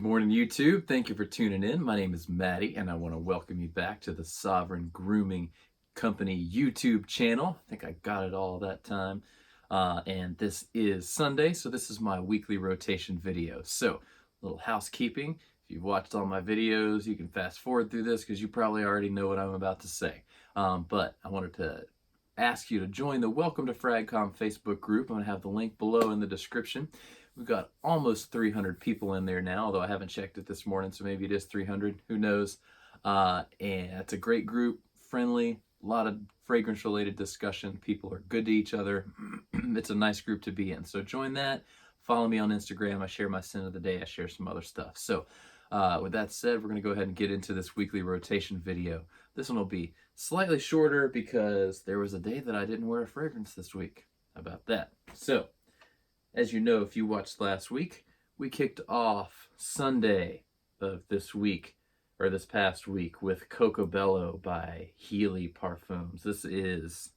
Good morning, YouTube. Thank you for tuning in. My name is Maddie, and I want to welcome you back to the Sovereign Grooming Company YouTube channel. I think I got it all that time. And this is Sunday, so this is my weekly rotation video. So, a little housekeeping. If you've watched all my videos, you can fast forward through this because you probably already know what I'm about to say. But I wanted to ask you to join the Welcome to FragCom Facebook group. I'm going to have the link below in the description. We've got almost 300 people in there now, although I haven't checked it this morning, so maybe it is 300. Who knows? And it's a great group, friendly, a lot of fragrance-related discussion. People are good to each other. It's a nice group to be in. So join that. Follow me on Instagram. I share my scent of the day. I share some other stuff. So with that said, we're going to go ahead and get into this weekly rotation video. This one will be slightly shorter because there was a day that I didn't wear a fragrance this week. How about that? So, as you know, if you watched last week, we kicked off Sunday of this week, or this past week, with Coco Bello by Healy Parfums. This is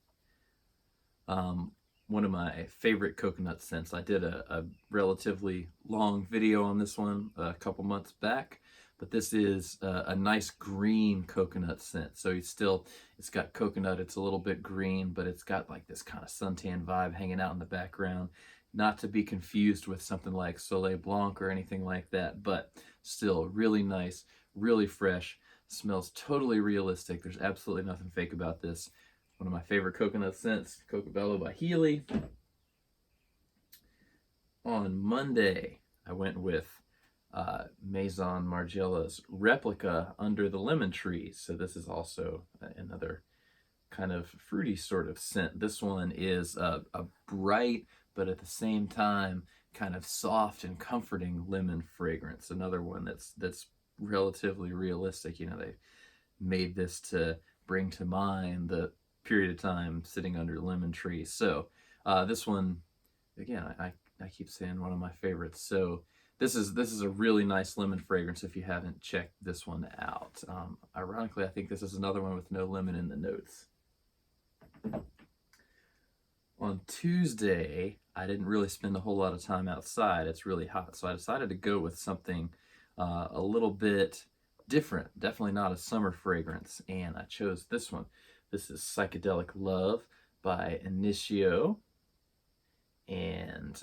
one of my favorite coconut scents. I did a relatively long video on this one a couple months back, but this is a nice green coconut scent. So it's got coconut, it's a little bit green, but it's got like this kind of suntan vibe hanging out in the background. Not to be confused with something like Soleil Blanc or anything like that, but still really nice, really fresh, smells totally realistic. There's absolutely nothing fake about this. One of my favorite coconut scents, Coco Bello by Healy. On Monday, I went with Maison Margiela's Replica Under the Lemon Tree. So this is also another kind of fruity sort of scent. This one is a bright, but at the same time kind of soft and comforting lemon fragrance. Another one that's relatively realistic. You know, they made this to bring to mind the period of time sitting under lemon trees. So this one, again, I keep saying one of my favorites. So this is a really nice lemon fragrance if you haven't checked this one out. Ironically, I think this is another one with no lemon in the notes. On Tuesday, I didn't really spend a whole lot of time outside. It's really hot, so I decided to go with something a little bit different. Definitely not a summer fragrance, and I chose this one. This is Psychedelic Love by Initio. And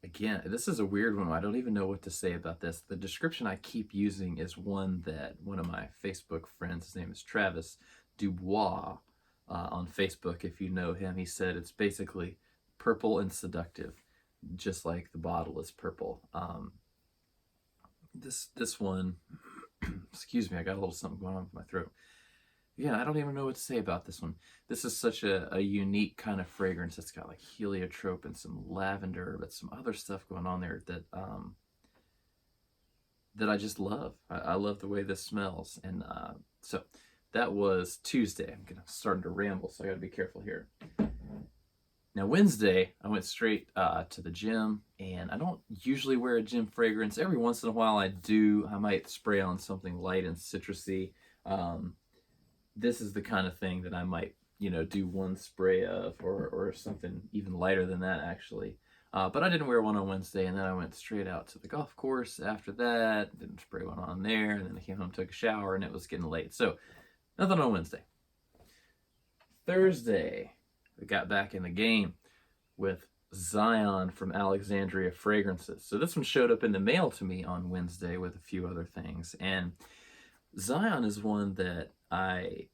again, this is a weird one. I don't even know what to say about this. The description I keep using is one that one of my Facebook friends, his name is Travis Dubois, on Facebook, if you know him, he said it's basically purple and seductive, just like the bottle is purple. This one, excuse me, I got a little something going on with my throat. Yeah, I don't even know what to say about this one. This is such a unique kind of fragrance. It's got like heliotrope and some lavender, but some other stuff going on there that that I just love. I love the way this smells, and so that was Tuesday. I'm starting to ramble, so I gotta be careful here. Now Wednesday, I went straight to the gym, and I don't usually wear a gym fragrance. Every once in a while I do. I might spray on something light and citrusy. This is the kind of thing that I might, do one spray of, or something even lighter than that, actually. But I didn't wear one on Wednesday, and then I went straight out to the golf course after that. Didn't spray one on there, and then I came home, took a shower, and it was getting late. So nothing on Wednesday. Thursday, we got back in the game with Zion from Alexandria Fragrances. So this one showed up in the mail to me on Wednesday with a few other things. And Zion is one that I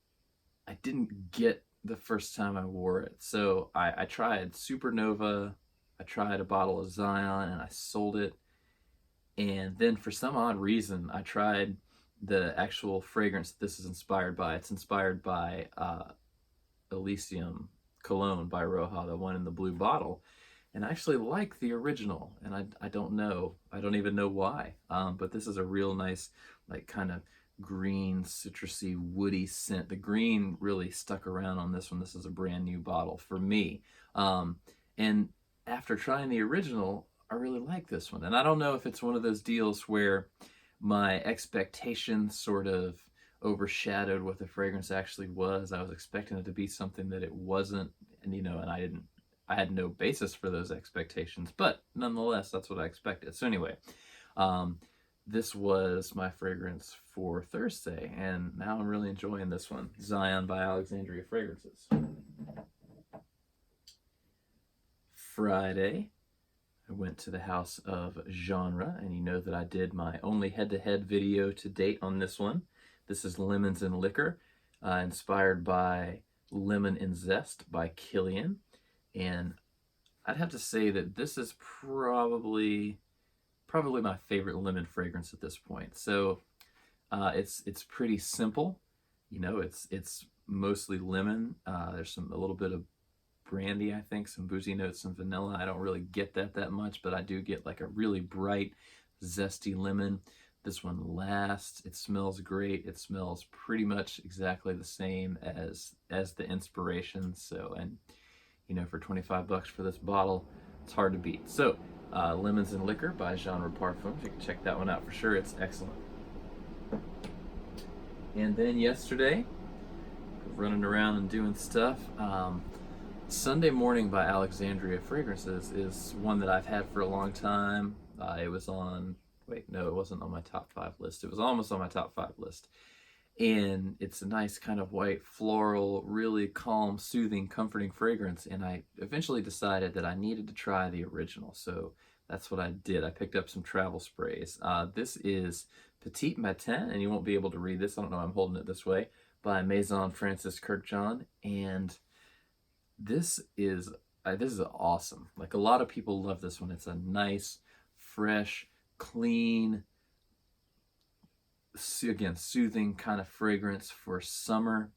didn't get the first time I wore it. So I tried Supernova, I tried a bottle of Zion, and I sold it. And then for some odd reason, I tried the actual fragrance this is inspired by. It's inspired by Elysium Cologne by Roja, the one in the blue bottle. And I actually like the original, and I don't know. I don't even know why. But this is a real nice, like, kind of green, citrusy, woody scent. The green really stuck around on this one. This is a brand new bottle for me. And after trying the original, I really like this one. And I don't know if it's one of those deals where my expectations sort of overshadowed what the fragrance actually was. I was expecting it to be something that it wasn't, and I had no basis for those expectations, but nonetheless, that's what I expected. So anyway, this was my fragrance for Thursday, and now I'm really enjoying this one, Zion by Alexandria Fragrances. Friday, I went to the House of Genre, and you know that I did my only head-to-head video to date on this one. This is Lemons and Liquor, inspired by Lemon and Zest by Killian, and I'd have to say that this is probably my favorite lemon fragrance at this point. So it's pretty simple. You know, it's mostly lemon. There's a little bit of brandy, I think, some boozy notes, some vanilla. I don't really get that much, but I do get like a really bright, zesty lemon. This one lasts. It smells great. It smells pretty much exactly the same as the inspiration. So, and you know, for 25 bucks for this bottle, it's hard to beat. So, Lemons and Liquor by Genre Parfums. You can check that one out for sure. It's excellent. And then yesterday, running around and doing stuff. Sunday Morning by Alexandria Fragrances is one that I've had for a long time. It was on, wait, no, it wasn't on my top 5 list. It was almost on my top 5 list. And it's a nice kind of white, floral, really calm, soothing, comforting fragrance. And I eventually decided that I needed to try the original. So that's what I did. I picked up some travel sprays. This is Petit Matin, and you won't be able to read this. I don't know, I'm holding it this way, by Maison Francis Kurkdjian. And this is awesome. Like, a lot of people love this one. It's a nice, fresh, clean, again, soothing kind of fragrance for summer.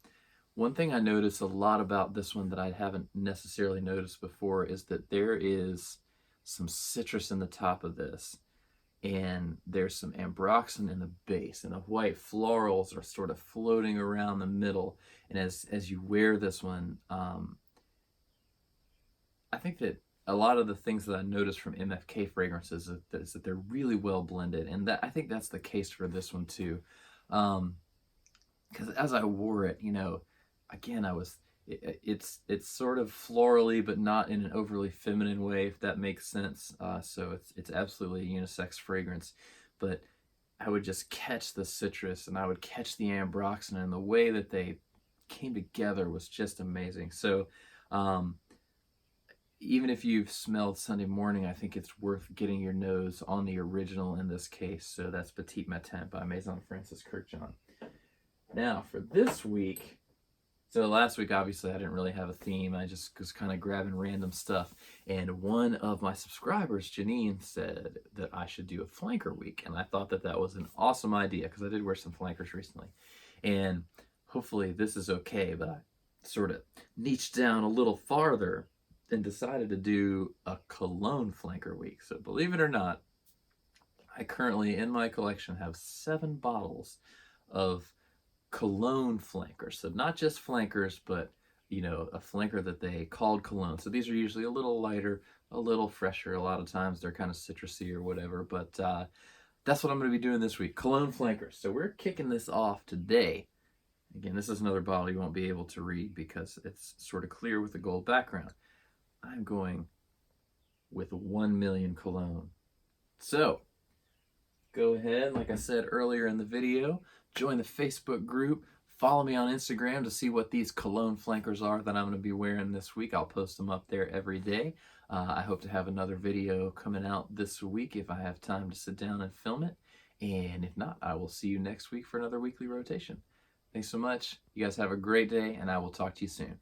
One thing I notice a lot about this one that I haven't necessarily noticed before is that there is some citrus in the top of this, and there's some ambroxan in the base, and the white florals are sort of floating around the middle. And as you wear this one, I think that a lot of the things that I noticed from MFK fragrances is that they're really well blended, and that I think that's the case for this one too. Because as I wore it, you know, again, it's sort of florally, but not in an overly feminine way, if that makes sense. So it's absolutely a unisex fragrance, but I would just catch the citrus and I would catch the ambroxan, and the way that they came together was just amazing. So even if you've smelled Sunday Morning, I think it's worth getting your nose on the original in this case. So that's Petit Matin by Maison Francis Kurkdjian. Now, for this week, so last week, obviously, I didn't really have a theme. I just was kind of grabbing random stuff. And one of my subscribers, Janine, said that I should do a flanker week. And I thought that was an awesome idea, because I did wear some flankers recently. And hopefully this is okay, but I sort of niched down a little farther and decided to do a cologne flanker week. So believe it or not, I currently in my collection have 7 bottles of cologne flankers. So not just flankers, but you know, a flanker that they called cologne. So these are usually a little lighter, a little fresher. A lot of times they're kind of citrusy or whatever, but that's what I'm going to be doing this week, cologne flankers. So we're kicking this off today. Again, this is another bottle you won't be able to read because it's sort of clear with a gold background. I'm going with 1 million cologne. So go ahead, like I said earlier in the video, join the Facebook group, follow me on Instagram to see what these cologne flankers are that I'm going to be wearing this week. I'll post them up there every day. I hope to have another video coming out this week if I have time to sit down and film it. And if not, I will see you next week for another weekly rotation. Thanks so much. You guys have a great day, and I will talk to you soon.